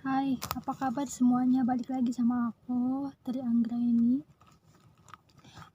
Hai, apa kabar semuanya? Balik lagi sama aku, Tri Anggraini.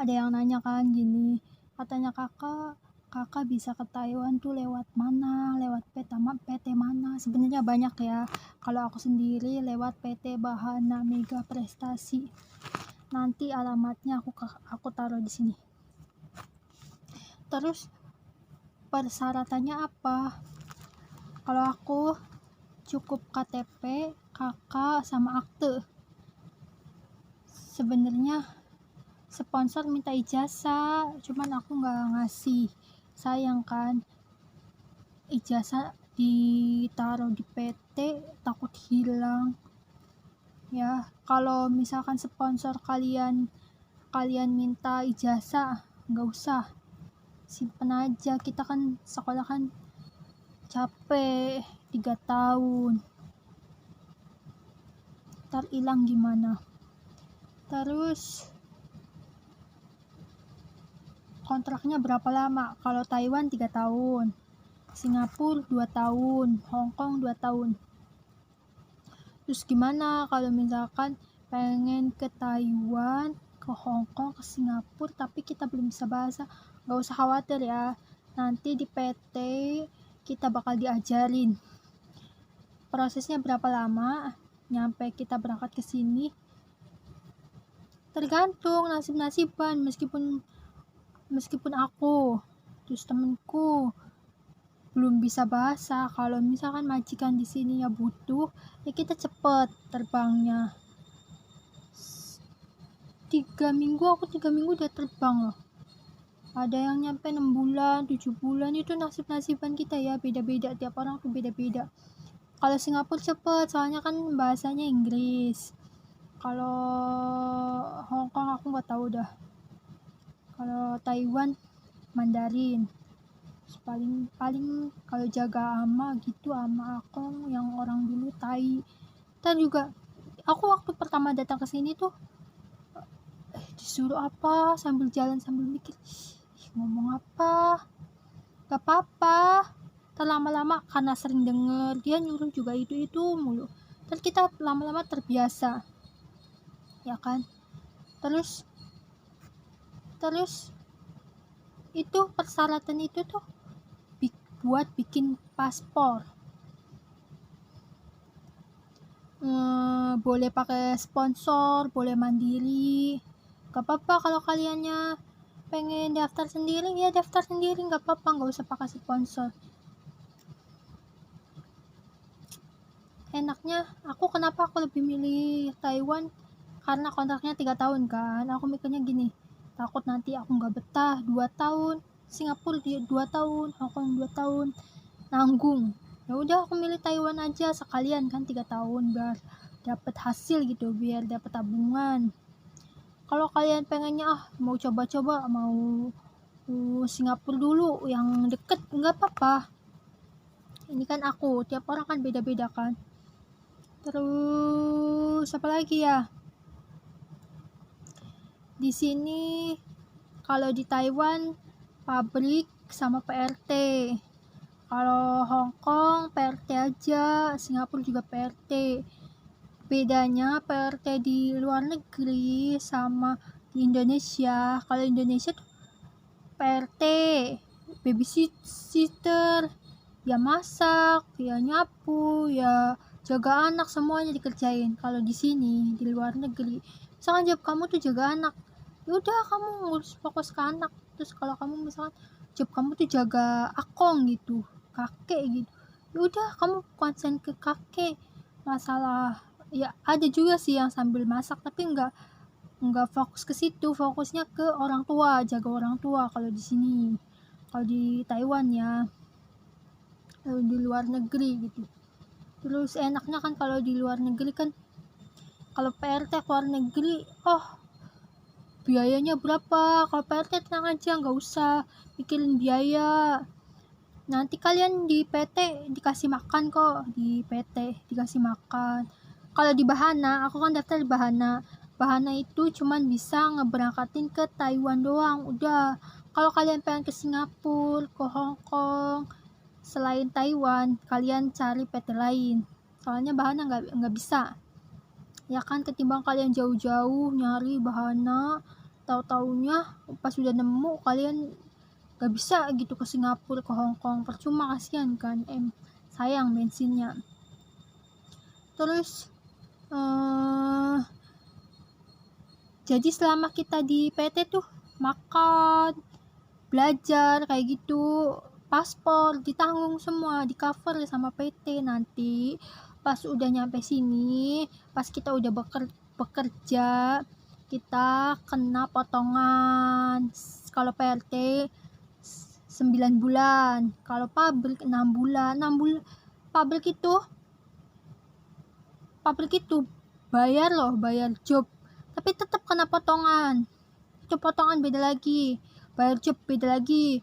Ada yang nanya kan gini, katanya kakak bisa ke Taiwan tuh lewat mana? Lewat PT mana? Sebenarnya banyak ya. Kalau aku sendiri lewat PT Bahana Mega Prestasi. Nanti alamatnya aku taruh di sini. Terus persyaratannya apa? Kalau aku cukup KTP, kakak sama akte. Sebenarnya sponsor minta ijazah, cuman aku nggak ngasih, sayang kan. Ijazah ditaruh di PT takut hilang ya. Kalau misalkan sponsor kalian minta ijazah, nggak usah, simpen aja. Kita kan sekolah kan capek 3 tahun, ntar hilang gimana. Terus kontraknya berapa lama? Kalau Taiwan 3 tahun, Singapura 2 tahun, Hong Kong 2 tahun. Terus gimana kalau misalkan pengen ke Taiwan, ke Hong Kong, ke Singapura tapi kita belum bisa bahasa? Gak usah khawatir ya, nanti di PT kita bakal diajarin. Prosesnya berapa lama nyampe kita berangkat ke sini? Tergantung nasib-nasiban. Meskipun aku terus temenku belum bisa bahasa, kalau misalkan majikan di sini ya butuh, ya kita cepet terbangnya. 3 minggu udah terbang loh. Ada yang nyampe 6 bulan, 7 bulan, itu nasib-nasiban kita ya, beda-beda, tiap orang tuh beda-beda. Kalau Singapura cepet, soalnya kan bahasanya Inggris. Kalau Hong Kong aku nggak tahu dah. Kalau Taiwan Mandarin. Paling kalau jaga ama gitu, ama aku yang orang dulu Tai. Dan juga aku waktu pertama datang ke sini tuh disuruh apa, sambil jalan sambil mikir ngomong apa, gak apa-apa. Lama-lama karena sering denger dia nyuruh juga itu mulu, dan kita lama-lama terbiasa ya kan. Terus itu persyaratan itu tuh buat bikin paspor. Boleh pakai sponsor, boleh mandiri, gak apa-apa. Kalau kaliannya pengen daftar sendiri, ya daftar sendiri, gak apa-apa, gak usah pakai sponsor. Enaknya kenapa aku lebih milih Taiwan, karena kontraknya 3 tahun kan. Aku mikirnya gini, takut nanti aku gak betah 2 tahun, Singapura 2 tahun, Hong Kong 2 tahun, nanggung. Ya udah aku milih Taiwan aja sekalian kan, 3 tahun biar dapat hasil gitu, biar dapat tabungan. Kalau kalian pengennya mau coba-coba, mau Singapura dulu yang deket, nggak apa-apa. Ini kan aku, tiap orang kan beda-beda kan. Terus apa lagi ya? Di sini kalau di Taiwan pabrik sama PRT. Kalau Hong Kong PRT aja, Singapura juga PRT. Bedanya PRT di luar negeri sama di Indonesia. Kalau Indonesia tuh PRT babysitter, ya masak, ya nyapu, ya jaga anak, semuanya dikerjain. Kalau di sini di luar negeri, misalkan job kamu tuh jaga anak, ya udah kamu ngurus fokus ke anak. Terus kalau kamu misalkan job kamu tuh jaga akong gitu, kakek gitu, ya udah kamu konsen ke kakek. Masalah ya ada juga sih yang sambil masak, tapi enggak fokus ke situ, fokusnya ke orang tua, jaga orang tua. Kalau di sini, kalau di Taiwan ya, di luar negeri gitu. Terus enaknya kan kalau di luar negeri kan, kalau PRT luar negeri, biayanya berapa? Kalau PRT tenang aja, nggak usah mikirin biaya. Nanti kalian di PT dikasih makan kok, di PT dikasih makan. Kalau di Bahana, aku kan daftar di Bahana. Bahana itu cuman bisa ngeberangkatin ke Taiwan doang, udah. Kalau kalian pengen ke Singapura, ke Hong Kong, selain Taiwan, kalian cari PT lain. soalnya bahannya nggak bisa ya kan, ketimbang kalian jauh-jauh nyari bahannya, tahu-taunya pas sudah nemu kalian nggak bisa gitu ke Singapura, ke Hong Kong, percuma, kasihan kan, sayang bensinnya. Terus jadi selama kita di PT tuh makan, belajar kayak gitu, paspor ditanggung semua, di cover sama PT. Nanti pas udah nyampe sini, pas kita udah bekerja, kita kena potongan. Kalau PRT 9 bulan, kalau pabrik 6 bulan. Pabrik itu bayar job, tapi tetap kena potongan. Itu potongan beda lagi, bayar job beda lagi.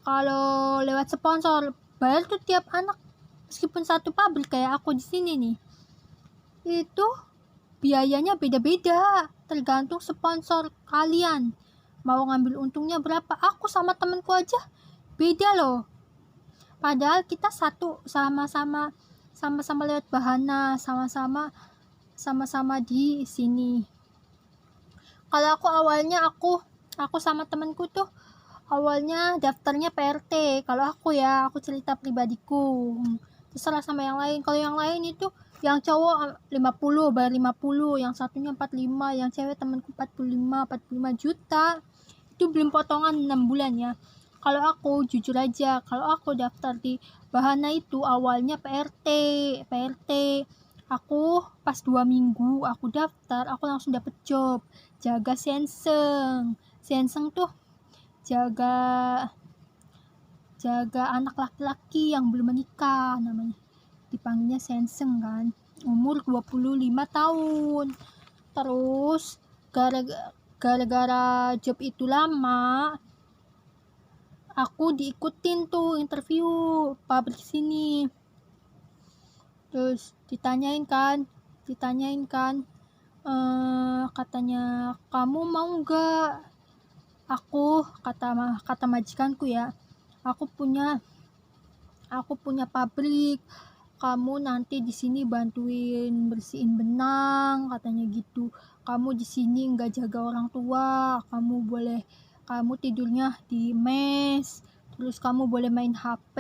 Kalau lewat sponsor bayar tuh tiap anak, meskipun satu pabrik kayak aku di sini nih, itu biayanya beda-beda, tergantung sponsor kalian mau ngambil untungnya berapa. Aku sama temenku aja beda loh, padahal kita satu, sama-sama lewat bahana, sama-sama di sini. Kalau aku awalnya aku sama temenku tuh awalnya daftarnya PRT. Kalau aku cerita pribadiku, terserah sama yang lain. Kalau yang lain itu yang cowok 50 bayar 50, yang satunya 45, yang cewek temanku 45 juta. Itu belum potongan 6 bulan ya. Kalau aku jujur aja, kalau aku daftar di bahana itu awalnya PRT. Aku pas 2 minggu aku daftar, aku langsung dapet job jaga Senseng tuh jaga anak laki-laki yang belum menikah, namanya dipanggilnya Senseng kan, umur 25 tahun. Terus gara-gara job itu lama, aku diikutin tuh interview pabrik sini. Terus ditanyain kan, katanya kamu mau nggak? Aku kata majikanku ya, aku punya pabrik, kamu nanti di sini bantuin bersihin benang, katanya gitu. Kamu di sini nggak jaga orang tua, kamu tidurnya di mes, terus kamu boleh main HP,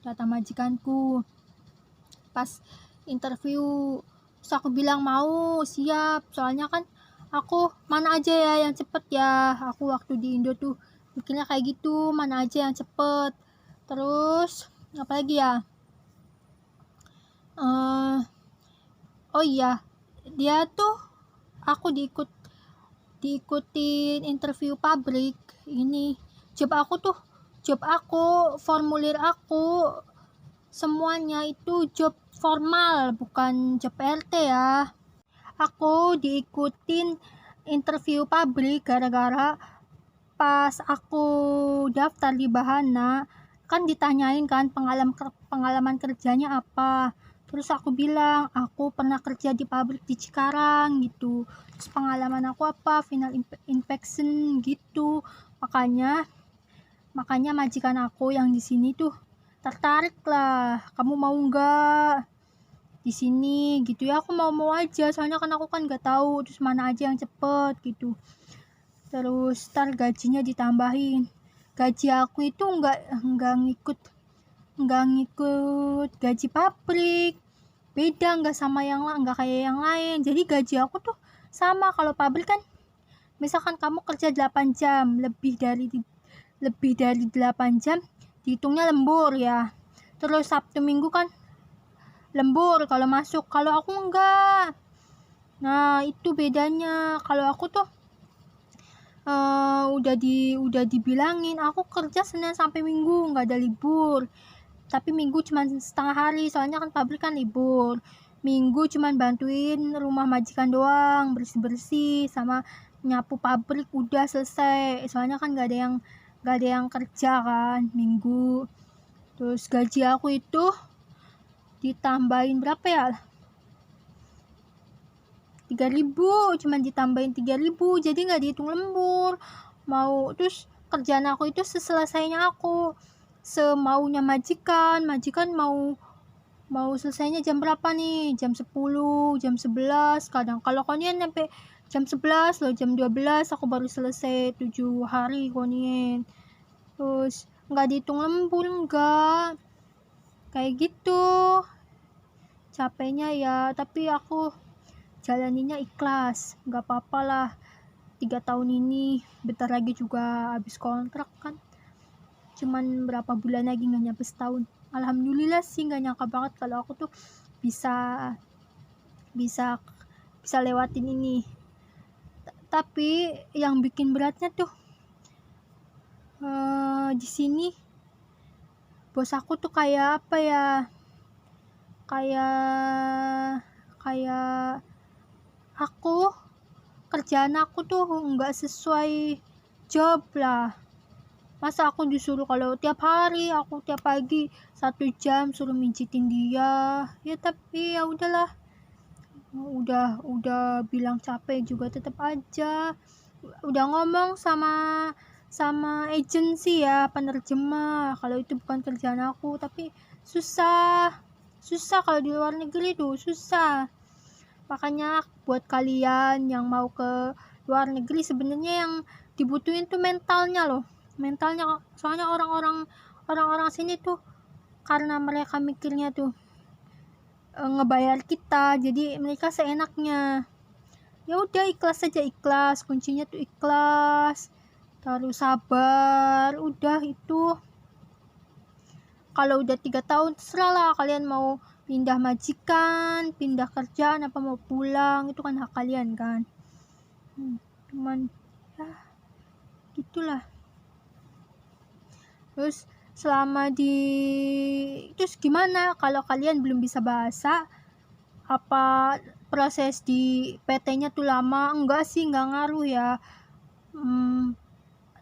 kata majikanku. Pas interview, terus aku bilang mau, siap, soalnya kan aku mana aja ya yang cepet ya. Aku waktu di Indo tuh mikirnya kayak gitu, mana aja yang cepet. Terus apa lagi ya, oh iya, dia tuh aku diikutin interview pabrik ini. Job aku, formulir aku semuanya itu job formal, bukan job RT ya. Aku diikutin interview pabrik gara-gara pas aku daftar di bahana kan ditanyain kan pengalaman kerjanya apa. Terus aku bilang aku pernah kerja di pabrik di Cikarang gitu. Terus pengalaman aku apa, final inspection gitu. Makanya majikan aku yang di sini tuh tertarik lah, kamu mau nggak di sini gitu ya. Aku mau aja, soalnya kan aku kan nggak tahu terus mana aja yang cepet gitu. Terus ntar gajinya ditambahin. Gaji aku itu nggak ngikut gaji pabrik, beda, nggak kayak yang lain. Jadi gaji aku tuh sama. Kalau pabrik kan misalkan kamu kerja 8 jam, lebih dari 8 jam dihitungnya lembur ya. Terus Sabtu Minggu kan lembur kalau masuk, kalau aku enggak. Nah itu bedanya. Kalau aku tuh udah dibilangin aku kerja Senin sampai Minggu, nggak ada libur. Tapi Minggu cuma setengah hari, soalnya kan pabrik kan libur. Minggu cuma bantuin rumah majikan doang, bersih-bersih sama nyapu pabrik, udah selesai. Soalnya kan nggak ada yang kerja kan Minggu. Terus gaji aku itu ditambahin berapa ya, 3.000, cuman ditambahin 3.000, jadi nggak dihitung lembur. Terus kerjaan aku itu seselesainya aku, semaunya majikan mau mau selesainya jam berapa nih, jam 10, jam 11 kadang. Kalau konien sampai jam 11 loh, jam 12 aku baru selesai 7 hari konien. Terus nggak dihitung lembur, nggak kayak gitu capeknya ya, tapi aku jalaninya ikhlas, nggak apa-apa lah. 3 tahun ini bentar lagi juga habis kontrak kan, cuman berapa bulan lagi, nggak nyampe setahun. Alhamdulillah sih, nggak nyangka banget kalau aku tuh bisa bisa bisa lewatin ini. Tapi yang bikin beratnya tuh di sini bos aku tuh kayak apa ya, kayak kayak aku kerjaan aku tuh nggak sesuai job lah. Masa aku disuruh kalau tiap hari, aku tiap pagi 1 jam suruh mijitin dia ya, tapi ya udahlah, udah bilang capek juga tetap aja. Udah ngomong sama agensi ya, penerjemah, kalau itu bukan kerjaan aku. Tapi susah kalau di luar negeri tuh susah. Makanya buat kalian yang mau ke luar negeri, sebenarnya yang dibutuhin tuh mentalnya loh, mentalnya. Soalnya orang-orang sini tuh karena mereka mikirnya tuh ngebayar kita, jadi mereka seenaknya. Ya udah, ikhlas aja, ikhlas, kuncinya tuh ikhlas, terus sabar, udah itu. Kalau udah 3 tahun terserah lah kalian mau pindah majikan, pindah kerjaan, apa mau pulang, itu kan hak kalian kan. Cuman ya gitulah. Terus selama terus gimana kalau kalian belum bisa bahasa? Apa proses di PT-nya tuh lama? Enggak sih, enggak ngaruh ya.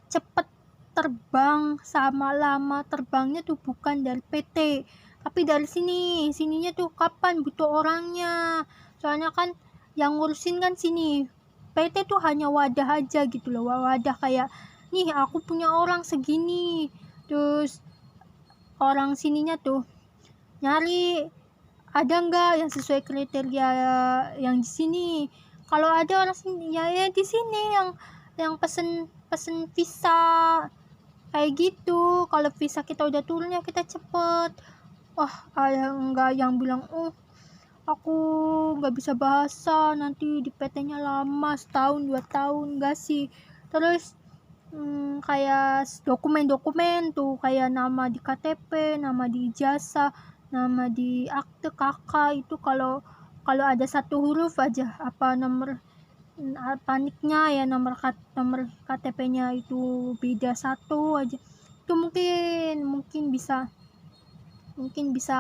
Cepet terbang sama lama terbangnya tuh bukan dari PT, tapi dari sininya tuh kapan butuh orangnya. Soalnya kan yang ngurusin kan sini, PT tuh hanya wadah aja gitu loh, wadah kayak nih aku punya orang segini, terus orang sininya tuh nyari ada nggak yang sesuai kriteria yang di sini. Kalau ada orang sini ya di sini yang pesen visa kayak gitu. Kalau visa kita udah turun ya kita cepet. Wah, ada nggak yang bilang aku nggak bisa bahasa, nanti di PT-nya lama setahun 2 tahun, nggak sih. Terus kayak dokumen tuh, kayak nama di KTP, nama di ijazah, nama di akte kakak itu, kalau ada satu huruf aja, apa nomor paniknya ya, nomor KTP-nya itu beda satu aja, itu mungkin bisa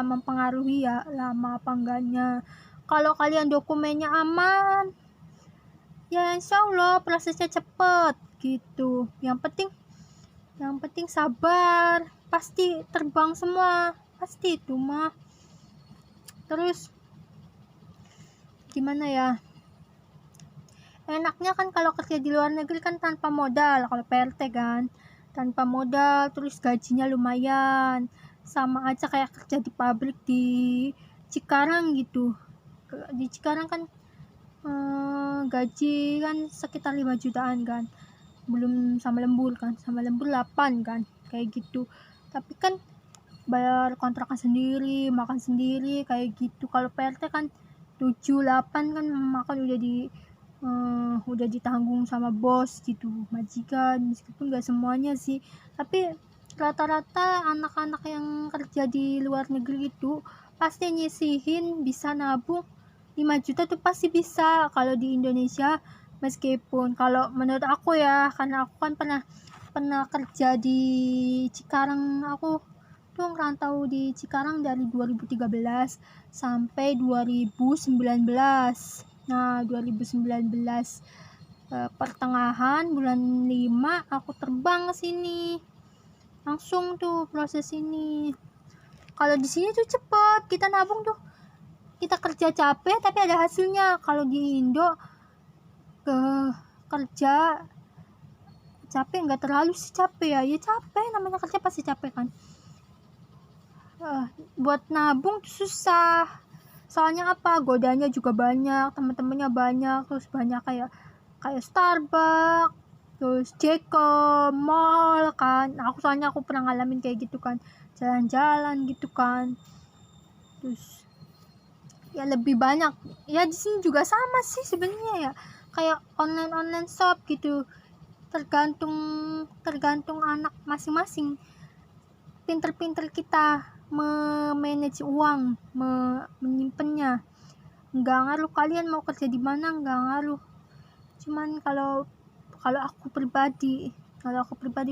mempengaruhi ya lama apa enggaknya. Kalau kalian dokumennya aman ya insya Allah prosesnya cepet gitu. Yang penting sabar, pasti terbang semua, pasti itu mah. Terus gimana ya, enaknya kan kalau kerja di luar negeri kan tanpa modal, kalau PRT kan tanpa modal, terus gajinya lumayan, sama aja kayak kerja di pabrik di Cikarang gitu. Di Cikarang kan gaji kan sekitar 5 jutaan kan, belum sama lembur 8 kan, kayak gitu. Tapi kan bayar kontrakan sendiri, makan sendiri, kayak gitu. Kalau PRT kan 7, 8 kan makan udah ditanggung sama bos gitu, majikan. Meskipun gak semuanya sih, tapi rata-rata anak-anak yang kerja di luar negeri itu pasti nyisihin, bisa nabung 5 juta tuh pasti bisa. Kalau di Indonesia, meskipun kalau menurut aku ya, karena aku kan pernah kerja di Cikarang, aku tuh ngerantau di Cikarang dari 2013 sampai 2019. Nah, 2019 pertengahan bulan 5 aku terbang ke sini. Langsung tuh proses ini. Kalau di sini tuh cepet, kita nabung tuh, kita kerja capek tapi ada hasilnya. Kalau di Indo kerja capek, nggak terlalu sih capek ya, capek, namanya kerja pasti capek kan. buat nabung tuh susah. Soalnya apa? Godanya juga banyak, teman-temannya banyak, terus banyak kayak Starbucks, terus Jeko, mall kan. Soalnya aku pernah ngalamin kayak gitu kan, jalan-jalan gitu kan. Terus ya lebih banyak. Ya di sini juga sama sih sebenarnya ya. Kayak online shop gitu. Tergantung anak masing-masing. Pinter-pinter kita memanage uang, menyimpannya. Nggak ngaruh kalian mau kerja di mana, nggak ngaruh. Cuman kalau aku pribadi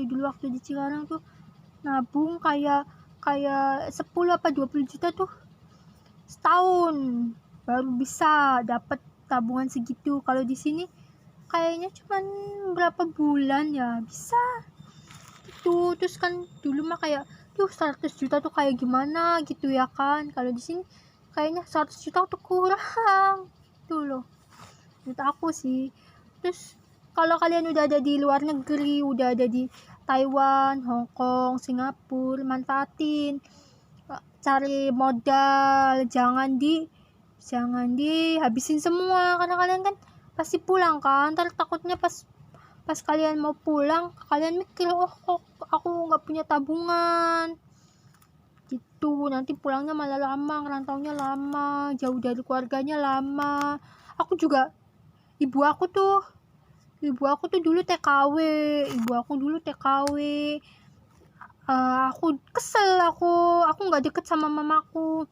dulu waktu di Cikarang tuh nabung kayak 10 apa 20 juta tuh setahun baru bisa dapat tabungan segitu. Kalau di sini kayaknya cuman berapa bulan ya bisa itu. Terus kan dulu mah kayak 100 juta tuh kayak gimana gitu ya kan. Kalau di sini kayaknya 100 juta tuh kurang tuh loh menurut aku sih. Terus kalau kalian udah ada di luar negeri, udah ada di Taiwan, Hong Kong, Singapura, manfaatin, cari modal, jangan dihabisin semua, karena kalian kan pasti pulang kan. Ntar takutnya pas kalian mau pulang, kalian mikir, kok aku nggak punya tabungan gitu. Nanti pulangnya malah lama, ngerantaunya lama, jauh dari keluarganya lama. Ibu aku tuh dulu TKW. Aku kesel, aku nggak deket sama mamaku.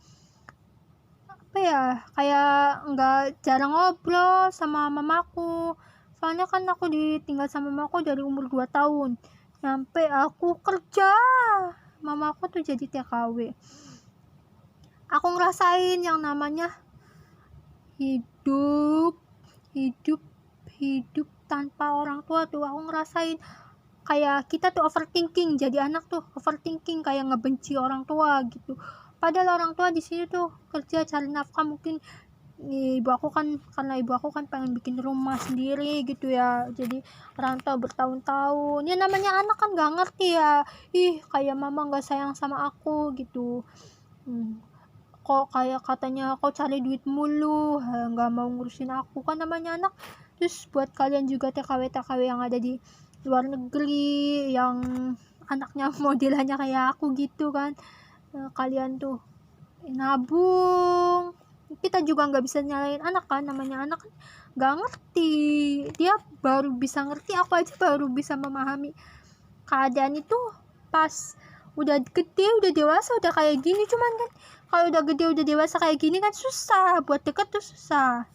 Apa ya, kayak nggak jarang ngobrol sama mamaku. Soalnya kan aku ditinggal sama mamaku dari umur 2 tahun. Sampai aku kerja, mamaku tuh jadi TKW. Aku ngerasain yang namanya hidup tanpa orang tua tuh. Aku ngerasain kayak kita tuh overthinking, jadi anak tuh overthinking, kayak ngebenci orang tua gitu. Padahal orang tua di sini tuh kerja cari nafkah. Mungkin karena ibu aku kan pengen bikin rumah sendiri gitu ya, jadi rantau bertahun-tahun. Ya namanya anak kan gak ngerti ya, kayak mama gak sayang sama aku gitu. Kok kayak katanya kok cari duit mulu, nggak mau ngurusin aku, kan namanya anak. Terus buat kalian juga TKW yang ada di luar negeri, yang anaknya modelannya kayak aku gitu kan, kalian tuh nabung. Kita juga nggak bisa nyalain anak kan, namanya anak kan nggak ngerti, dia baru bisa ngerti. Aku aja baru bisa memahami keadaan itu pas udah gede, udah dewasa, udah kayak gini. Cuman kan kalau udah gede, udah dewasa kayak gini kan susah, buat deket tuh susah.